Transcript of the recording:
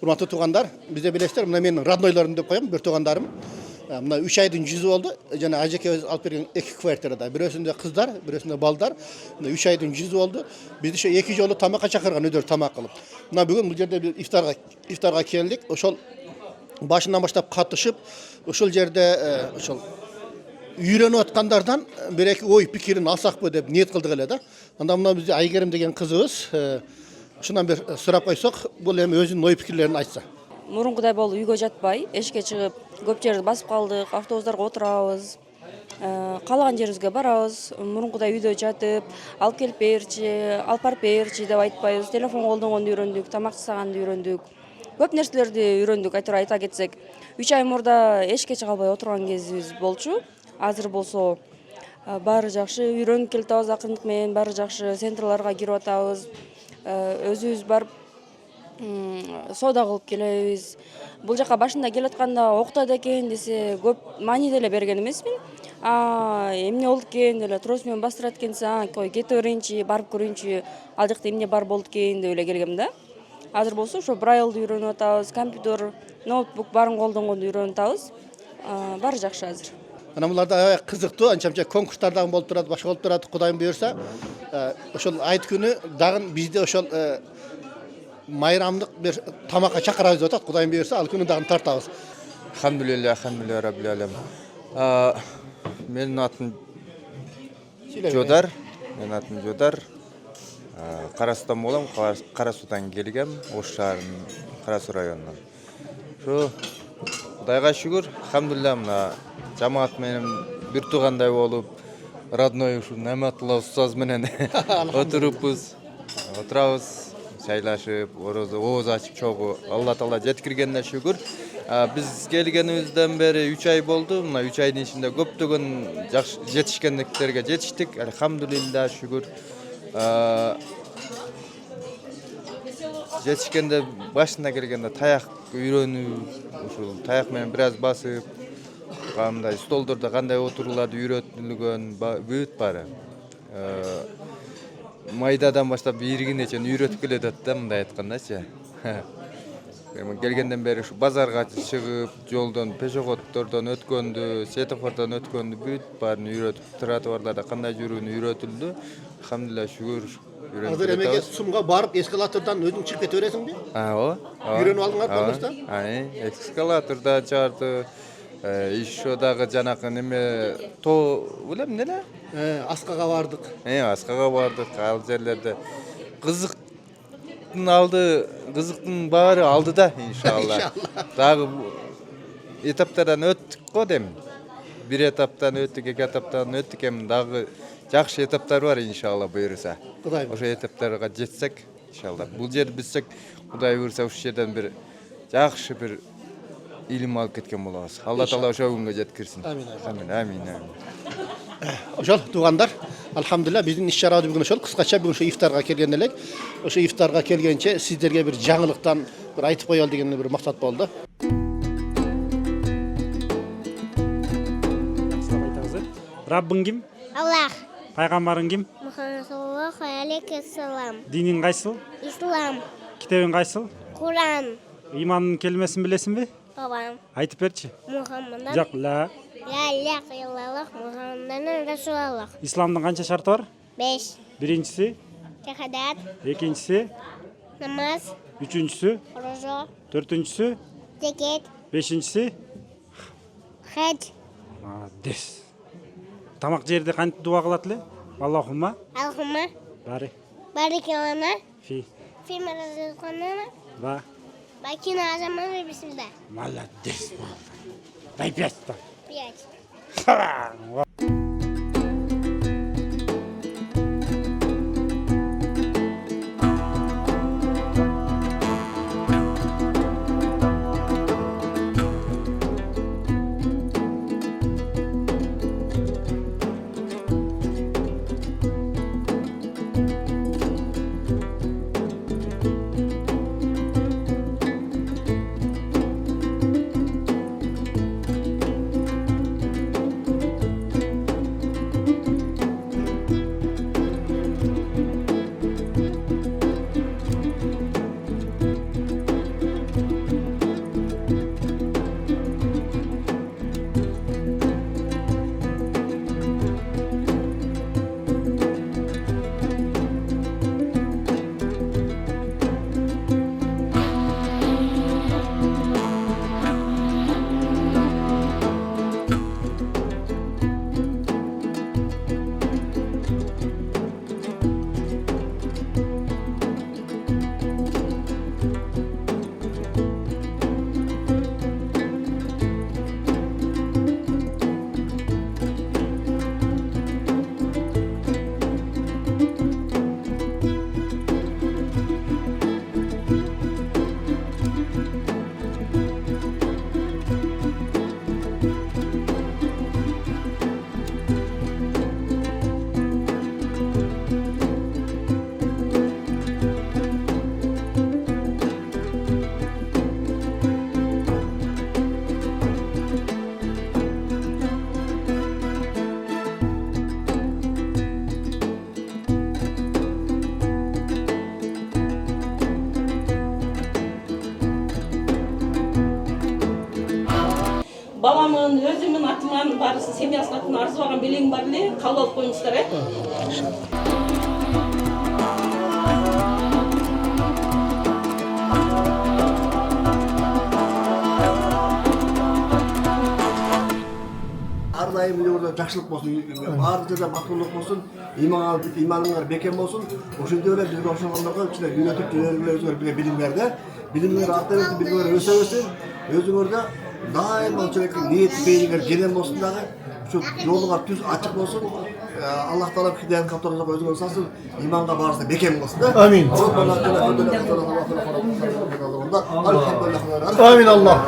Урматтуу туугандар, бизде билесиздер, мына менин роднойлорум деп коем, бир туугандарым. Мына 3 айдын жүзү болду. Жана ажекебиз алып берген 2 квартирада. Бирөөсүндө кыздар, бирөөсүндө балдар. Мына 3 айдын жүзү болду. Бизди ошо 2 жолу тамакка чакырган, өйдөр тамак кылып. Мына бүгүн бул жерде бир ифтарга келдик. Ошол башынан баштап катышып, ошол жерде ошол үйрөнүп аткандардан бир эки ой пикирин алсакпы деп ниет кылдык эле да. Анда мына бизде Айгерим деген кызыбыз, ушундан бир сурап койсок, бул эми өзүнүн ой пикирлерин айтса. Мурункудай болуп үйгө жатпай, эшикке чыгып, көп жерди басып калдык, автобустарга отурабыз. Каалаган жерибизге барабыз. Мурункудай үйдө жатып, алып келип берчи, алып барып берчи деп айтпайбыз. Телефон колдонгонду үйрөндүк, тамак жасаганды үйрөндүк. Көп нерселерди үйрөндүк, айта кетсек. 3 ай мурда эшикке чыга албай отурган кезибиз болчу. Азыр болсо баары жакшы, үйрөнүп келатабыз акырындык менен, баары жакшы, центрларга кирип атабыз. Өзүбүз барып соода кылып келебиз. Бул жака башында келатканда октоду экен десе, көп маани деле берген эмесмин. Эмне болду экен деле трос менен бастырат экенсиң, кой кете берейинчи, барып көрөйүнчү, ал жакта эмне бар болду экен деп эле келгем да. Азыр болсо ошо брайлды үйрөнүп атабыз, компьютер, ноутбук баарын колдонгонду үйрөнүп атабыз. Баары жакшы азыр. Ана буларда аябай кызыктуу, анча-мынча конкурстар дагы болуп турат, башка болуп турат, Кудайым буйрса. Ошол айт күнү дагы бизде ошол майрамдык бир тамакка чакырабыз деп атат, Кудайым буйрса, ал күнү дагы тартабыз. Алхамдулилля раббил алам. Менин атым Жодар. Менин атым Жодар. Кара Суудан болом, Кара Суудан келгем, Ош шаарынын Кара Суу районунан. Ошо Кудайга шүгүр, алхамдулилля, мына жамаат менен бир туугандай болуп, родной ушу Наматулла устаз менен отурабыз, шайлашып, ооз ачып чогуу Алла Таала жеткиргенине шүгүр. Биз келгенибизден бери 3 ай болду. Мына 3 айдын ичинде көптөгөн жакшы жетишкендиктерге жетиштик. Алхамдулилля шүгүр. Жетишкенде башына келгенде таяк үйрөнүп, ушул таяк менен бир аз басып, кандай столдордо кандай отуруларды үйрөтүлгөн, бүт баары. Майдадан баштап ийригине чейин үйрөтүп келатат да, мындай айткандачы. Эми келгенден бери ушу базарга чыгып, жолдон, пешеходдордон өткөндү, светофордон өткөндү бүт баарын үйрөтүп, тротуарларда кандай жүрүүнү үйрөтүлдү. Алхамдулилля шүгүр. Азыр эмеге сумга барып, эскалатордон өзүң чыгып кете бересиңби? Ооба. Үйрөнүп алдыңар колдошто? Эскалаторда чыгарды. Еще дагы жанакы неме билем эмне эле? Аскага бардык. Аскага бардык. Ал жерлерде кызыктын баары алдыда, иншалла. Дагы этаптардан өттүк го дейм. Бир этаптан өттүк, эки этаптан өттүк, эми дагы жакшы этаптар бар, иншалла буйрса. Ошо этаптарга жетсек, иншалла. Бул жерди билсек, Кудай буйрса ушул жерден бир жакшы бир илим алып кеткен болобуз. Алла Таала ошо күнгө жеткирсин. Амин. Ошол туугандар, алхамдулилля биздин иш-чарабыз бүгүн ошол кыскача бүгүн ошо ифтарга келген элек. Ошо ифтарга келгенче сиздерге бир жаңылыктан бир айтып коелу деген бир максат болду. Раббың ким? Аллах. Пайгамбарың ким? Мухаммад саллаллаху алейхи вассалам. Диниң кайсыл? Ислам. Китебиң кайсыл? Куран. Имандын келмесин билесиңби? Бабам. Айтып берчи. Мухаммад. Жок, ла. Ла иляха иллаллах Мухаммадан расулаллах. Исламдын канча шарты бар? 5. Биринчиси, Шахадат. экинчиси, Намаз. үчүнчүсү, Роза. төртүнчүсү, Зекет. бешинчиси. Хадж. Молодец. Тамак жерде кантип дуа кылат эле? Аллахумма Алхумма. бари Барик лана. фи Фима разыкана. ба. Бакина азаман бисмилlah. Молодец. Дай 5. 5. барысы семьясына атын арыз барған белең бар эле кабыл алып коюңуздар э. Ар дайым үйлерде жакшылык болсун, ар жерде бактылык болсун, иманыңар бекем болсун. Ошондой эле бизге ошондорго кичине үйрөтүп жүргүлөрүңөр билим берди. Билимдер арта берсин, билимдер өсө берсин. Өзүңөрдө дайым ошондой ниет бейиңер келем болсун дагы. Ушу жолуңар түз ачык болсун. Аллах Таала хидаят каптырып өзүңөр салсын, иманга барса бекем болсун да. Амин. Алhamdulillah. Амин Аллах.